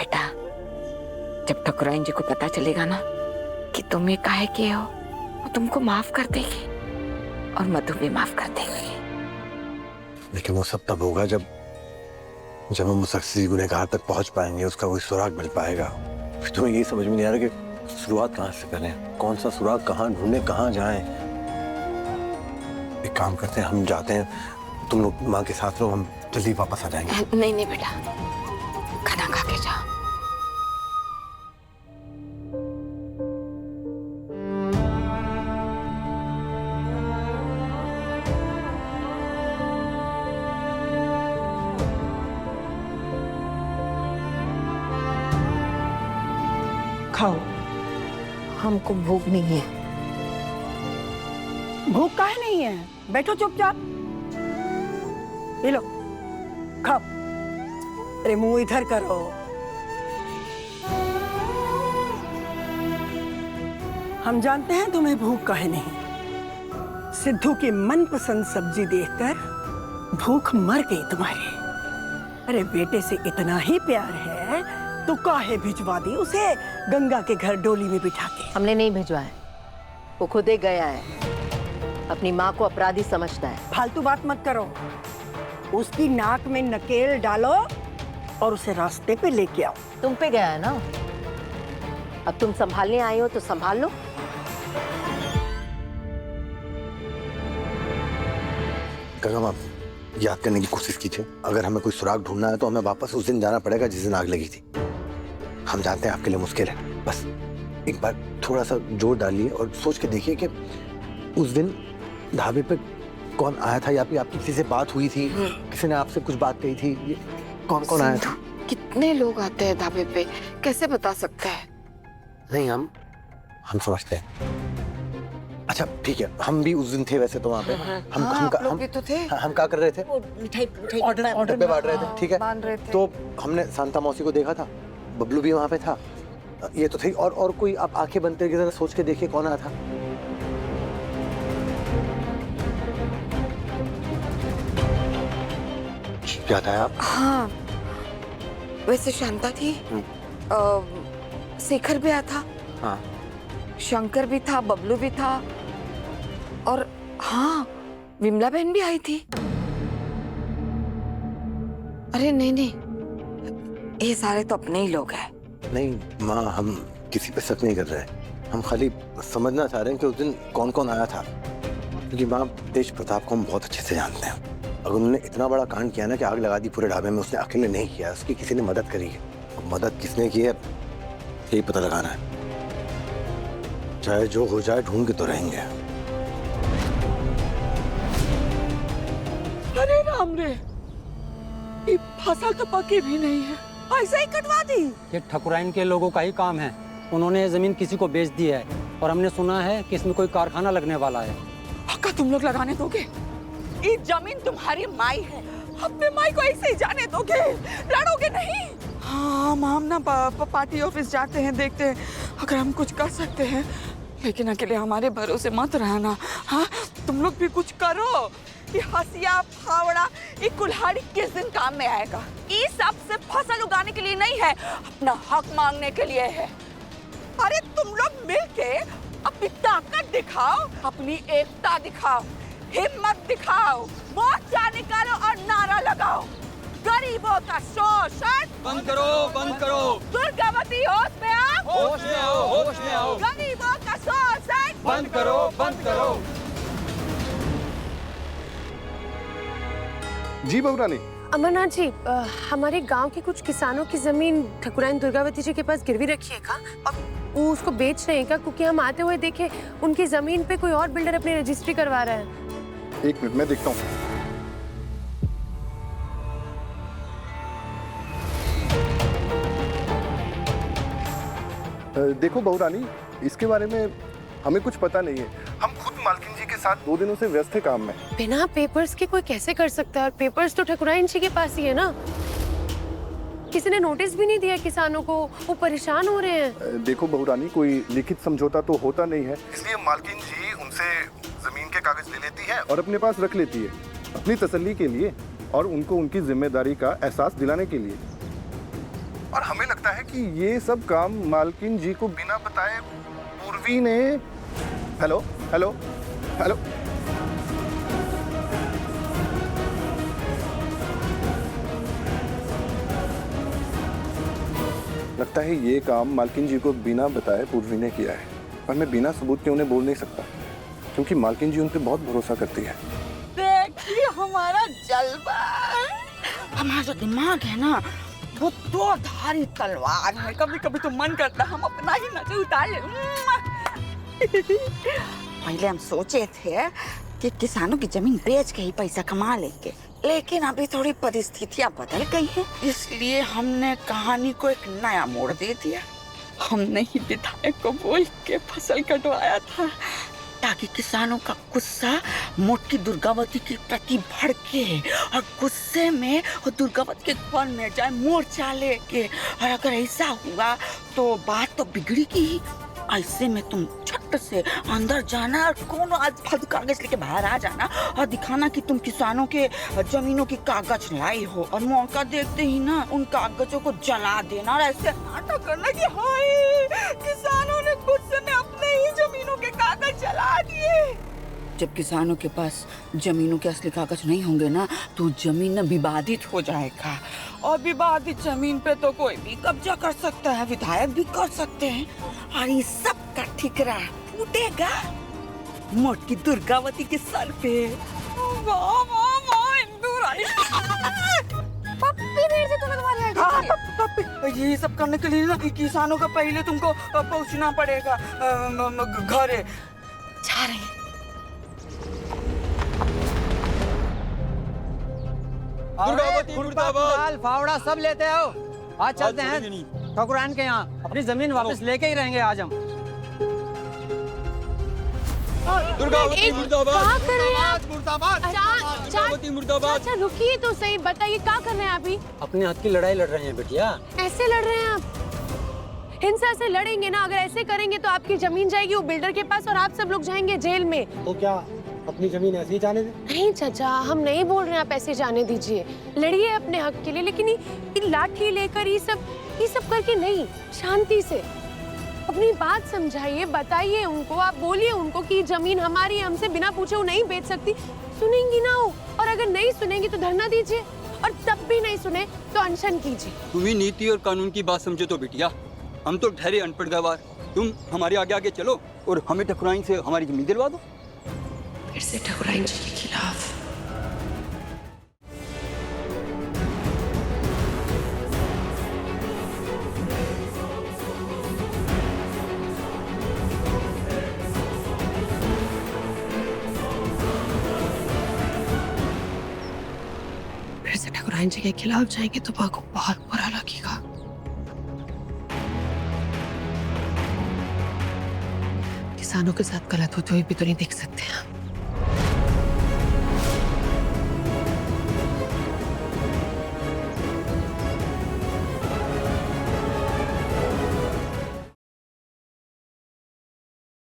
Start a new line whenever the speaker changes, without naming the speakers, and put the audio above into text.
बेटा, जब ठकुराइन जी को पता चलेगा ना कि तुम ये काहे किए हो, वो तुमको माफ कर देगी और मधु भी माफ कर देगी।
लेकिन वो सब तब होगा जब हम उस असली गुनहगार तक पहुंच पाएंगे, उसका कोई सुराग मिल पाएगा। फिर तुम्हें यही समझ में नहीं आ रहा कि शुरुआत कहां से करें, कौन सा सुराग कहां ढूंढें, कहां जाएं। एक काम करते हैं, हम जाते हैं, तुम लोग माँ के साथ रहो, हम जल्दी वापस आ जाएंगे।
नहीं नहीं बेटा, खाना खा के जाओ।
खाओ,
हमको भूख नहीं है।
भूख काहे नहीं है? बैठो चुपचाप, ये लो खाओ। अरे मुंह इधर करो। हम जानते हैं तुम्हें भूख काहे नहीं। सिद्धू की मनपसंद सब्जी देखकर भूख मर गई तुम्हारी। अरे बेटे से इतना ही प्यार है तो काहे भिजवा दी उसे गंगा के घर डोली में बिठा के।
हमने नहीं भिजवाया, वो खुद ही गया है। अपनी माँ को अपराधी समझता है।
फालतू बात मत करो। उसकी नाक में नकेल डालो और उसे रास्ते पे लेके आओ।
तुम पे गया है ना, अब तुम संभालने आई हो तो संभाल लो।
गंगा माँ, याद करने की कोशिश कीजिए। अगर हमें कोई सुराग ढूंढना है तो हमें वापस उस दिन जाना पड़ेगा जिस दिन आग लगी थी। हम जानते हैं आपके लिए मुश्किल है, बस एक बार थोड़ा सा जोर डालिए और सोच के देखिए कि उस दिन ढाबे पे कौन आया था, या फिर आपकी किसी से बात हुई थी, किसी ने आपसे कुछ बात कही थी, ये कौन कौन आया था?
कितने लोग आते हैं ढाबे पे, कैसे बता सकते हैं?
नहीं, हम समझते हैं। अच्छा ठीक है, हम भी उस दिन थे वैसे तो वहाँ पे। हम
भी तो थे।
हम क्या कर रहे थे?
मिठाई
ऑर्डर पे बांट रहे थे, ठीक है। तो हमने शांता मौसी को देखा था, बबलू भी वहाँ पे था, ये तो थे। और कोई आप आंखें बंद करके जरा सोच के देखिए कौन आया था। याद आया?
हाँ, वैसे शांता थी, शेखर भी आया था,
हाँ,
शंकर भी था, बबलू भी था, और हाँ, विमला बहन भी आई थी। अरे नहीं नहीं, ये सारे तो अपने ही लोग हैं।
नहीं माँ, हम किसी पे शक नहीं कर रहे हैं, हम खाली समझना चाह रहे हैं कि उस दिन कौन कौन आया था। क्योंकि माँ, तेज प्रताप को हम बहुत अच्छे से जानते हैं। अगर उन्होंने इतना बड़ा कांड किया ना कि आग लगा दी पूरे ढाबे में, उसने अकेले नहीं किया, उसकी किसी ने मदद करी है। मदद किसने की है यही पता लगाना है। चाहे जो हो जाए, ढूंढ के तो रहेंगे।
अरे राम रे, ये फसल तो पकी भी नहीं है, ऐसे ही कटवा दी।
ये ठकुराइन के लोगों का ही काम है। उन्होंने जमीन किसी को बेच दी है और हमने सुना है कि इसमें कोई कारखाना लगने वाला है।
पक्का तुम लोग लगाने दोगे? ये जमीन तुम्हारी माई है, अपने माई को ऐसे ही जाने दोगे? लड़ोगे नहीं?
हाँ, हम ना पार्टी ऑफिस जाते हैं, देखते हैं अगर हम कुछ कर सकते हैं, लेकिन अकेले हमारे भरोसे मत रहना। हाँ, तुम लोग भी कुछ करो। ये हसिया फावड़ा, ये कुल्हाड़ी किस दिन काम में आएगा? ये सब सिर्फ फसल उगाने के लिए नहीं है, अपना हक मांगने के लिए है। अरे तुम लोग मिलके अपनी ताकत दिखाओ, अपनी एकता दिखाओ, हिम्मत दिखाओ, मोर्चा निकालो और नारा लगाओ। गरीबों का शोषण
बंद करो, बंद करो।
दुर्गावती होश में आओ,
होश में आओ, होश में आओ।
गरीबों का शोषण
बंद करो, बंद करो।
जी बहुरानी।
अमरनाथ जी, हमारे गांव के कुछ किसानों की जमीन ठकुराइन दुर्गावती जी के पास गिरवी रखी है का? और वो उसको बेच रहे हैं का? क्योंकि हम आते हुए देखे उनकी जमीन पे कोई और बिल्डर अपनी रजिस्ट्री करवा रहा है।
एक मिनट में देखता हूँ। देखो बहुरानी, इसके बारे में हमें कुछ पता नहीं है। हम खुद मालकिन जी के साथ 2 दिनों से व्यस्त है काम में।
बिना पेपर्स के कोई कैसे कर सकता है? और पेपर्स तो ठकुराइन जी के पास ही है ना। किसी ने नोटिस भी नहीं दिया किसानों को, वो परेशान हो रहे हैं।
देखो बहुरानी, कोई लिखित समझौता तो होता नहीं है, इसलिए मालकिन जी उनसे जमीन के कागज ले लेती है और अपने पास रख लेती है, अपनी तसल्ली के लिए और उनको उनकी जिम्मेदारी का एहसास दिलाने के लिए। और हमें लगता है कि ये सब काम मालकिन जी को बिना बताए पूर्वी ने। हेलो हेलो हेलो, लगता है ये काम मालकिन जी को बिना बताए पूर्वी ने किया है, और मैं बिना सबूत के उन्हें बोल नहीं सकता, क्योंकि मालकिन जी उन पे बहुत भरोसा करती है।
देखिए हमारा जलवा, हमारा जो दिमाग है ना वो दो धारी तलवार है। कभी कभी तो मन करता हम अपना ही नजर उतार ले। पहले हम सोचे थे कि किसानों की जमीन बेच के ही पैसा कमा लेंगे, लेकिन अभी थोड़ी परिस्थितियां बदल गई हैं, इसलिए हमने कहानी को एक नया मोड़ दे दिया। हमने ही विधायक को बोल के फसल कटवाया था ताकि किसानों का गुस्सा मोटकी दुर्गावती के प्रति भड़के और गुस्से में वो दुर्गावती के घर में जाए मोर्चा लेके। और अगर ऐसा हुआ तो बात तो बिगड़ेगी ही। ऐसे में तुम झट से अंदर जाना और कोनो आज फालतू कागज लेके बाहर आ जाना और दिखाना कि तुम किसानों के जमीनों की कागज लाई हो, और मौका देखते ही ना उन कागजों को जला देना और ऐसे नाटक करना कि हाय किसानों ने गुस्से में अपने ही जमीनों के कागज जला दिए। जब किसानों के पास जमीनों के असली कागज नहीं होंगे ना तो जमीन विवादित हो जाएगा, और विवादित जमीन पे तो कोई भी कब्जा कर सकता है, विधायक भी कर सकते हैं, और ये सब का ठिकरा फूटेगा मोटकी दुर्गावती के सर पे। वाह वाह वाह इंदू रानी, पप्पी देर से तुम्हें तुम्हारी हाँ, पप्पी। ये सब करने के लिए ना किसानों का पहले तुमको पहुंचना पड़ेगा घर। जा रहे हैं।
मुर्दाबाद, फावड़ा सब लेते आओ। आज चलते हैं ठकुराइन के यहाँ, अपनी जमीन वापस लेके ही रहेंगे आज हम।
दुर्गावती मुर्दाबाद,
मुर्दाबाद।
अच्छा रुकिए तो सही, बताइए क्या कर रहे हैं अभी?
अपने हाथ की लड़ाई लड़ रहे हैं बेटिया।
ऐसे लड़ रहे हैं आप? हिंसा से लड़ेंगे ना, अगर ऐसे करेंगे तो आपकी जमीन जाएगी वो बिल्डर के पास और आप सब लोग जाएंगे जेल में।
तो क्या अपनी जमीन ऐसे ही जाने दे?
नहीं चाचा, हम नहीं बोल रहे हैं आप ऐसे जाने दीजिए, लड़िए अपने हक के लिए, लेकिन ये लाठी लेकर ये सब करके नहीं, शांति से अपनी बात समझाइए, बताइए उनको, आप बोलिए उनको कि जमीन हमारी है, हमसे बिना पूछे वो नहीं बेच सकती। सुनेंगी ना वो, और अगर नहीं सुनेंगी तो धरना दीजिए, और तब भी नहीं सुने तो अनशन कीजिए।
तुम्हें नीति और कानून की बात समझो तो बिटिया, हम तो ठहरे अनपढ़ गवार, तुम हमारे आगे आगे चलो और हमें ठकुराइन से हमारी जमीन दिलवा दो।
फिर से ठकुराइन जी के खिलाफ। फिर से ठकुराइन जी के खिलाफ जाएंगे तो को बहुत बुरा लगेगा। किसानों के साथ गलत होते हुए भी तो नहीं देख सकते हैं।